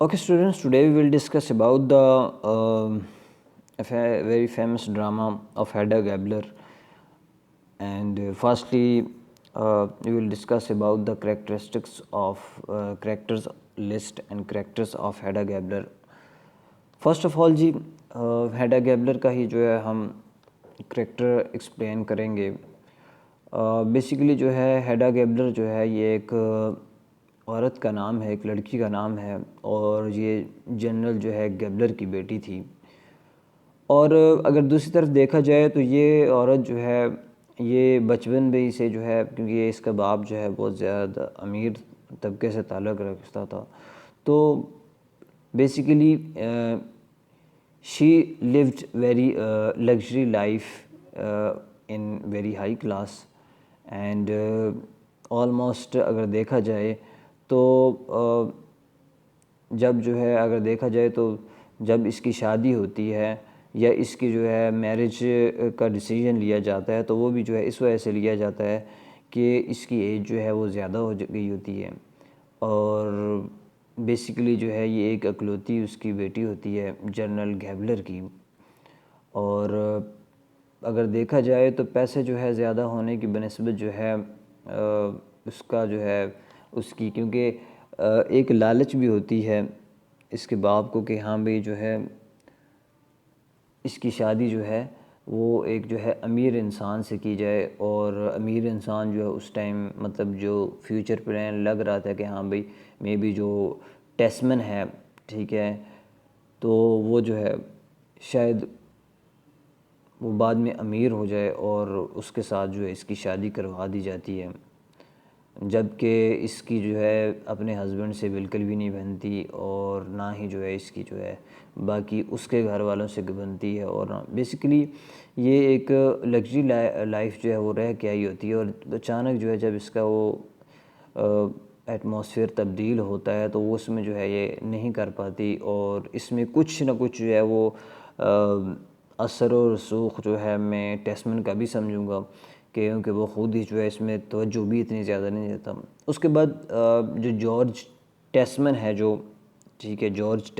Okay, students, today we will discuss about the very famous drama of Hedda Gabler. And firstly, we will discuss about the characteristics of characters list and characters of Hedda Gabler. First of all جی Hedda Gabler کا ہی جو ہے ہم character explain کریں گے. Basically جو ہے ہیڈا گیبلر جو ہے یہ ایک عورت کا نام ہے, ایک لڑکی کا نام ہے, اور یہ جنرل جو ہے گیبلر کی بیٹی تھی. اور اگر دوسری طرف دیکھا جائے تو یہ عورت جو ہے یہ بچپن میں سے جو ہے, کیونکہ یہ اس کا باپ جو ہے بہت زیادہ امیر طبقے سے تعلق رکھتا تھا, تو basically she lived very luxury life in very high class and almost اگر دیکھا جائے تو جب جو ہے اگر دیکھا جائے تو جب اس کی شادی ہوتی ہے یا اس کی جو ہے میرج کا ڈیسیژن لیا جاتا ہے تو وہ بھی جو ہے اس وجہ سے لیا جاتا ہے کہ اس کی ایج جو ہے وہ زیادہ ہو گئی ہوتی ہے, اور بیسیکلی جو ہے یہ ایک اکلوتی اس کی بیٹی ہوتی ہے جنرل گیبلر کی. اور اگر دیکھا جائے تو پیسے جو ہے زیادہ ہونے کی بنسبت جو ہے اس کا جو ہے اس کی, کیونکہ ایک لالچ بھی ہوتی ہے اس کے باپ کو کہ ہاں بھئی جو ہے اس کی شادی جو ہے وہ ایک جو ہے امیر انسان سے کی جائے, اور امیر انسان جو ہے اس ٹائم مطلب جو فیوچر پلان لگ رہا تھا کہ ہاں بھئی مے بی جو ٹیسمن ہے, ٹھیک ہے, تو وہ جو ہے شاید وہ بعد میں امیر ہو جائے اور اس کے ساتھ جو ہے اس کی شادی کروا دی جاتی ہے, جبکہ اس کی جو ہے اپنے ہسبینڈ سے بالکل بھی نہیں بنتی اور نہ ہی جو ہے اس کی جو ہے باقی اس کے گھر والوں سے بنتی ہے. اور بیسیکلی یہ ایک لگژری لائف جو ہے وہ رہ کے آئی ہوتی ہے, اور اچانک جو ہے جب اس کا وہ ایٹماسفیئر تبدیل ہوتا ہے تو وہ اس میں جو ہے یہ نہیں کر پاتی, اور اس میں کچھ نہ کچھ جو ہے وہ اثر و رسوخ جو ہے میں ٹیسمن کا بھی سمجھوں گا, کیونکہ وہ خود ہی جو ہے اس میں توجہ بھی اتنی زیادہ نہیں دیتا. اس کے بعد جو جارج ٹیسمن ہے جو, ٹھیک ہے, جارج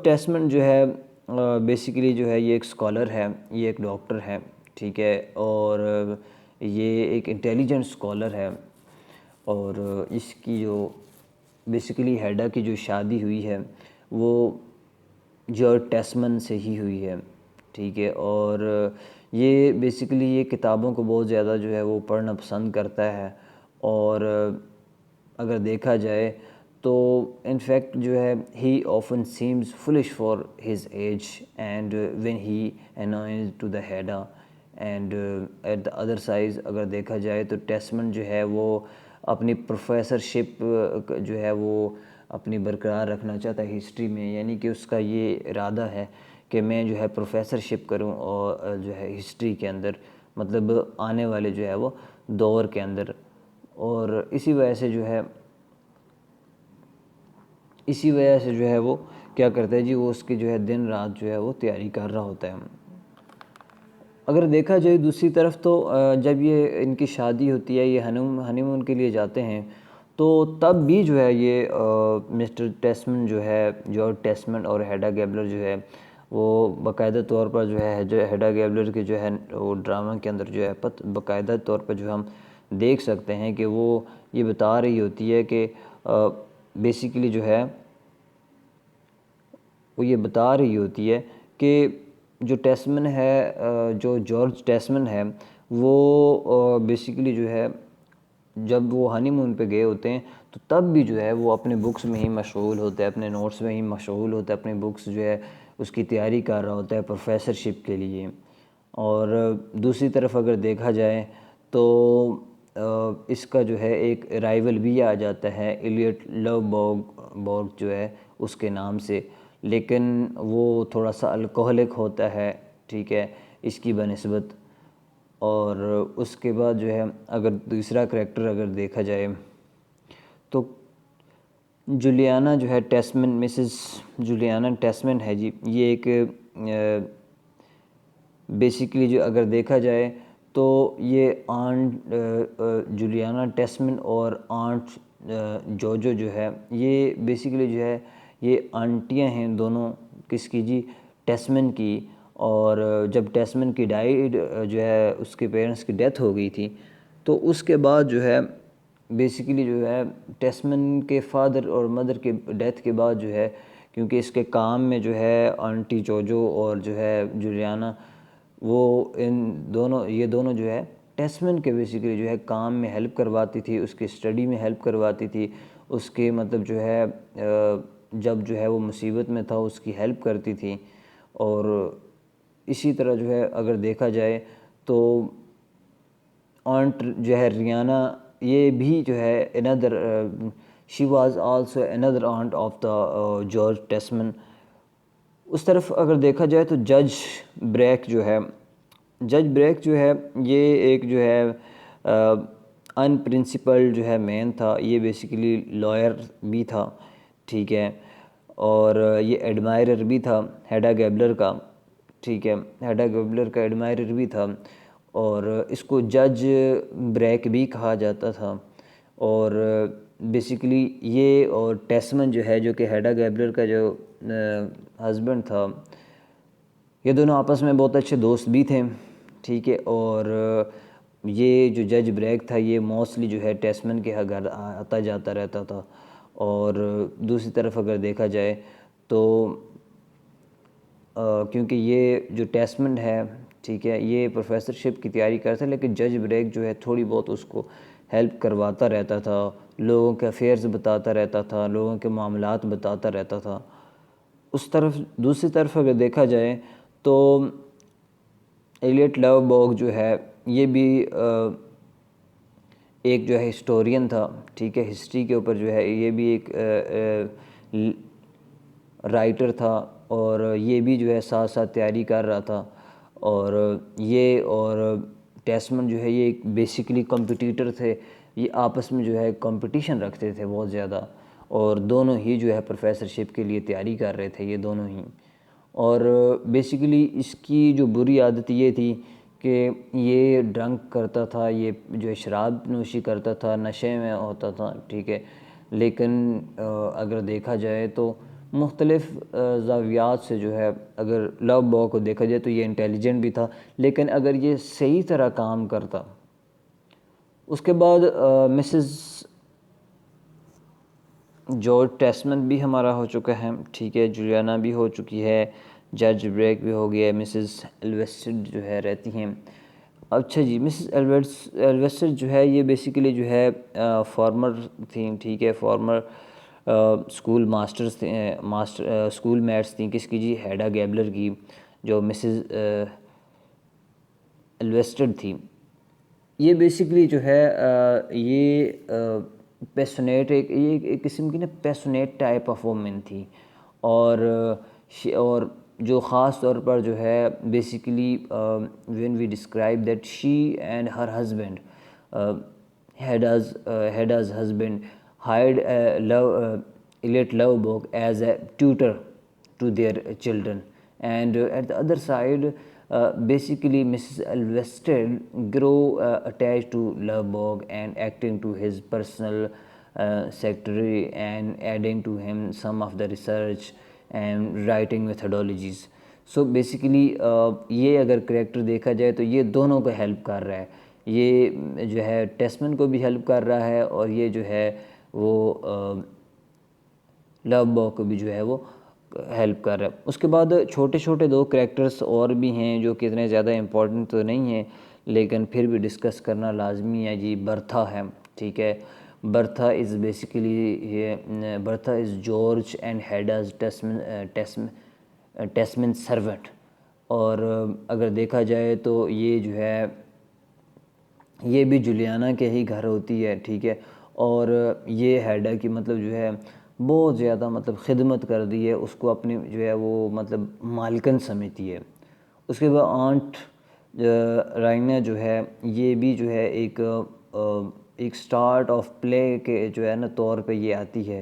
ٹیسمن جو ہے بیسیکلی جو ہے یہ ایک اسکالر ہے, یہ ایک ڈاکٹر ہے, ٹھیک ہے, اور یہ ایک انٹیلیجنٹ اسکالر ہے. اور اس کی جو بیسیکلی ہیڈا کی جو شادی ہوئی ہے وہ جارج ٹیسمن سے ہی ہوئی ہے, ٹھیک ہے, اور یہ بیسیکلی یہ کتابوں کو بہت زیادہ جو ہے وہ پڑھنا پسند کرتا ہے. اور اگر دیکھا جائے تو ان فیکٹ جو ہے he often seems flush for his age and when he annoys to the Hedda, and at the other سائز اگر دیکھا جائے تو ٹیسمن جو ہے وہ اپنی پروفیسرشپ جو ہے وہ اپنی برقرار رکھنا چاہتا ہے ہسٹری میں, یعنی کہ اس کا یہ ارادہ ہے کہ میں جو ہے پروفیسرشپ کروں اور جو ہے ہسٹری کے اندر, مطلب آنے والے جو ہے وہ دور کے اندر. اور اسی وجہ سے جو ہے وہ کیا کرتا ہے جی, وہ اس کی جو ہے دن رات جو ہے وہ تیاری کر رہا ہوتا ہے. اگر دیکھا جائے دوسری طرف تو جب یہ ان کی شادی ہوتی ہے, یہ ہنی مون کے لیے جاتے ہیں, تو تب بھی جو ہے یہ مسٹر ٹیسمن جو ہے, جارج ٹیسمن اور ہیڈا گیبلر جو ہے وہ باقاعدہ طور پر جو ہے ہیڈا گیبلر کے جو ہے وہ ڈرامہ کے اندر جو ہے باقاعدہ طور پر جو ہم دیکھ سکتے ہیں کہ وہ یہ بتا رہی ہوتی ہے کہ بیسیکلی جو ہے وہ یہ بتا رہی ہوتی ہے کہ جو ٹیسمن ہے, جو جارج ٹیسمن ہے, وہ بیسیکلی جو ہے جب وہ ہنی مون پہ گئے ہوتے ہیں تو تب بھی جو ہے وہ اپنے بکس میں ہی مشغول ہوتا ہے, اپنے نوٹس میں ہی مشغول ہوتا ہے, اپنے بکس جو ہے اس کی تیاری کر رہا ہوتا ہے پروفیسرشپ کے لیے. اور دوسری طرف اگر دیکھا جائے تو اس کا جو ہے ایک رائیول بھی آ جاتا ہے, ایلیٹ لو بورگ جو ہے اس کے نام سے, لیکن وہ تھوڑا سا الکوہلک ہوتا ہے, ٹھیک ہے, اس کی بنسبت. اور اس کے بعد جو ہے اگر دوسرا کریکٹر اگر دیکھا جائے تو جولیانہ جو ہے ٹیسمن, مسز جولیانہ ٹیسمن ہے جی, یہ ایک بیسیکلی جو اگر دیکھا جائے تو یہ آنٹ جولیانہ ٹیسمن اور آنٹ جوجو جو ہے یہ بیسیکلی جو ہے یہ آنٹیاں ہیں دونوں کس کی جی ٹیسمن کی، اور جب ٹیسمن کی ڈائیڈ جو ہے اس کے پیرنٹس کی ڈیتھ ہو گئی تھی تو اس کے بعد جو ہے بیسیکلی جو ہے ٹیسمن کے فادر اور مدر کے ڈیتھ کے بعد جو ہے کیونکہ اس کے کام میں جو ہے آنٹی جوجو اور جو ہے جولیانا یہ دونوں جو ہے ٹیسمن کے بیسیکلی جو ہے کام میں ہیلپ کرواتی تھی، اس کی اسٹڈی میں ہیلپ کرواتی تھی، اس کے مطلب جو ہے جب جو ہے وہ مصیبت میں تھا اس کی ہیلپ کرتی تھی۔ اور اسی طرح جو ہے اگر دیکھا جائے تو آنٹ جو ہے ریانا یہ بھی جو ہے another she was also another aunt of the George Tesman. اس طرف اگر دیکھا جائے تو جج بریک جو ہے یہ ایک جو ہے ان پرنسپل جو ہے مین تھا، یہ بیسیکلی لائر بھی تھا، ٹھیک ہے، اور یہ ایڈمائرر بھی تھا ہیڈا گیبلر کا، ٹھیک ہے، ہیڈا گیبلر کا ایڈمائرر بھی تھا، اور اس کو جج بریک بھی کہا جاتا تھا۔ اور بیسیکلی یہ اور ٹیسمن جو ہے جو کہ ہیڈا گیبلر کا جو ہسبینڈ تھا، یہ دونوں آپس میں بہت اچھے دوست بھی تھے، ٹھیک ہے، اور یہ جو جج بریک تھا یہ موسٹلی جو ہے ٹیسمن کے گھر آتا جاتا رہتا تھا۔ اور دوسری طرف اگر دیکھا جائے تو کیونکہ یہ جو ٹیسمن ہے، ٹھیک ہے، یہ پروفیسرشپ کی تیاری کرتا ہے، لیکن جج بریک جو ہے تھوڑی بہت اس کو ہیلپ کرواتا رہتا تھا، لوگوں کے افیئرز بتاتا رہتا تھا، لوگوں کے معاملات بتاتا رہتا تھا۔ دوسری طرف اگر دیکھا جائے تو ایلیٹ لو بوگ جو ہے یہ بھی ایک جو ہے ہسٹورین تھا، ٹھیک ہے، ہسٹری کے اوپر جو ہے یہ بھی ایک رائٹر تھا، اور یہ بھی جو ہے ساتھ ساتھ تیاری کر رہا تھا، اور یہ اور ٹیسمن جو ہے یہ ایک بیسیکلی کمپٹیٹر تھے، یہ آپس میں جو ہے کمپٹیشن رکھتے تھے بہت زیادہ، اور دونوں ہی جو ہے پروفیسرشپ کے لیے تیاری کر رہے تھے یہ دونوں ہی۔ اور بیسیکلی اس کی جو بری عادت یہ تھی کہ یہ ڈرنک کرتا تھا، یہ جو ہے شراب نوشی کرتا تھا، نشے میں ہوتا تھا، ٹھیک ہے، لیکن اگر دیکھا جائے تو مختلف زاویات سے جو ہے اگر لو بوگ کو دیکھا جائے تو یہ انٹیلیجنٹ بھی تھا، لیکن اگر یہ صحیح طرح کام کرتا۔ اس کے بعد مسز جارج ٹیسمن بھی ہمارا ہو چکا ہے، ٹھیک ہے، جولیانا بھی ہو چکی ہے، جج بریک بھی ہو گیا، مسز ایلویسٹڈ جو ہے رہتی ہیں۔ اچھا جی، مسز ایلویسٹڈ جو ہے یہ بیسیکلی جو ہے فارمر تھیں، ٹھیک ہے، فارمر اسکول ماسٹرز تھے، اسکول میٹس تھیں کس کی جی ہیڈا گیبلر کی، جو مسز ایلویسٹڈ تھی۔ یہ بیسیکلی جو ہے یہ پیشنیٹ ایک قسم کی نا پیشنیٹ ٹائپ آف وومن تھی، اور جو خاص طور پر جو ہے basically when we describe that she and her husband Hedda's husband hired Eilert Lovborg as a tutor to their children, and at the other side basically Mrs. Alvested grew attached to Lovborg and acting to his personal secretary and adding to him some of the research and writing methodologies. So basically یہ اگر character دیکھا جائے تو یہ دونوں کو help کر رہا ہے، یہ جو ہے ٹیسمن کو بھی ہیلپ کر رہا ہے، اور یہ جو ہے وہ لو بوگ کو بھی جو ہے وہ ہیلپ کر رہا ہے۔ اس کے بعد چھوٹے چھوٹے دو کریکٹرز اور بھی ہیں جو کہ اتنے زیادہ امپورٹنٹ تو نہیں ہیں، لیکن پھر بھی ڈسکس کرنا لازمی ہے جی۔ برتھا ہے، ٹھیک ہے، Bertha is basically Bertha is George and Hedda's Tesman servant, اور اگر دیکھا جائے تو یہ جو ہے یہ بھی جولیانا کے ہی گھر ہوتی ہے، ٹھیک ہے، اور یہ ہیڈا کی مطلب جو ہے بہت زیادہ مطلب خدمت کر دی ہے، اس کو اپنی جو ہے وہ مطلب مالکن سمجھتی ہے۔ اس کے بعد آنٹ رائنا جو ہے یہ بھی جو ہے ایک سٹارٹ آف پلے کے جو ہے نا طور پہ یہ آتی ہے،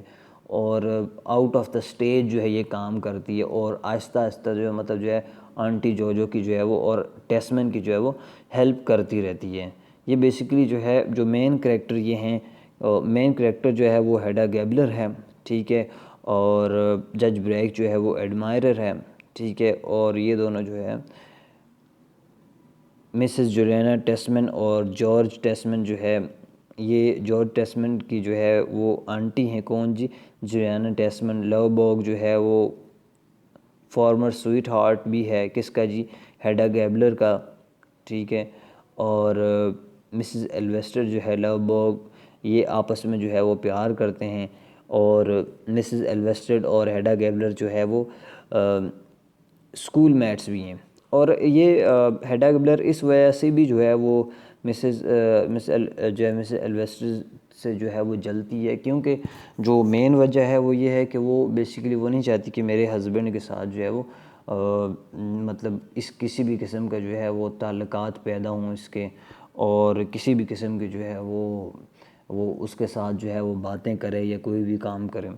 اور آؤٹ آف دا اسٹیج جو ہے یہ کام کرتی ہے، اور آہستہ آہستہ جو ہے مطلب جو ہے آنٹی جوجو کی جو ہے وہ اور ٹیسمن کی جو ہے وہ ہیلپ کرتی رہتی ہے۔ یہ بیسیکلی جو ہے جو مین کریکٹر یہ ہیں مین کریکٹر جو ہے وہ ہیڈا گیبلر ہے، ٹھیک ہے، اور جج بریک جو ہے وہ ایڈمائرر ہے، ٹھیک ہے، اور یہ دونوں جو ہے مسز جولینا ٹیسمن اور جارج ٹیسمن جو ہے، یہ جارج ٹیسمن کی جو ہے وہ آنٹی ہیں کون جی، جولینا ٹیسمن۔ لو باگ جو ہے وہ فارمر سویٹ ہارٹ بھی ہے کس کا جی، ہیڈا گیبلر کا، ٹھیک ہے، اور مسز ایلویسٹر جو ہے لو باگ، یہ آپس میں جو ہے وہ پیار کرتے ہیں، اور مسز ایلویسٹر اور ہیڈا گیبلر جو ہے وہ اسکول میٹس بھی ہیں، اور یہ ہیڈا گیبلر اس وجہ سے بھی جو ہے وہ مسز ایلویسٹر سے جو ہے وہ جلتی ہے، کیونکہ جو مین وجہ ہے وہ یہ ہے کہ وہ بیسیکلی وہ نہیں چاہتی کہ میرے ہسبینڈ کے ساتھ جو ہے وہ مطلب کسی بھی قسم کا جو ہے وہ تعلقات پیدا ہوں اس کے، اور کسی بھی قسم کے جو ہے وہ اس کے ساتھ جو ہے وہ باتیں کرے یا کوئی بھی کام کرے۔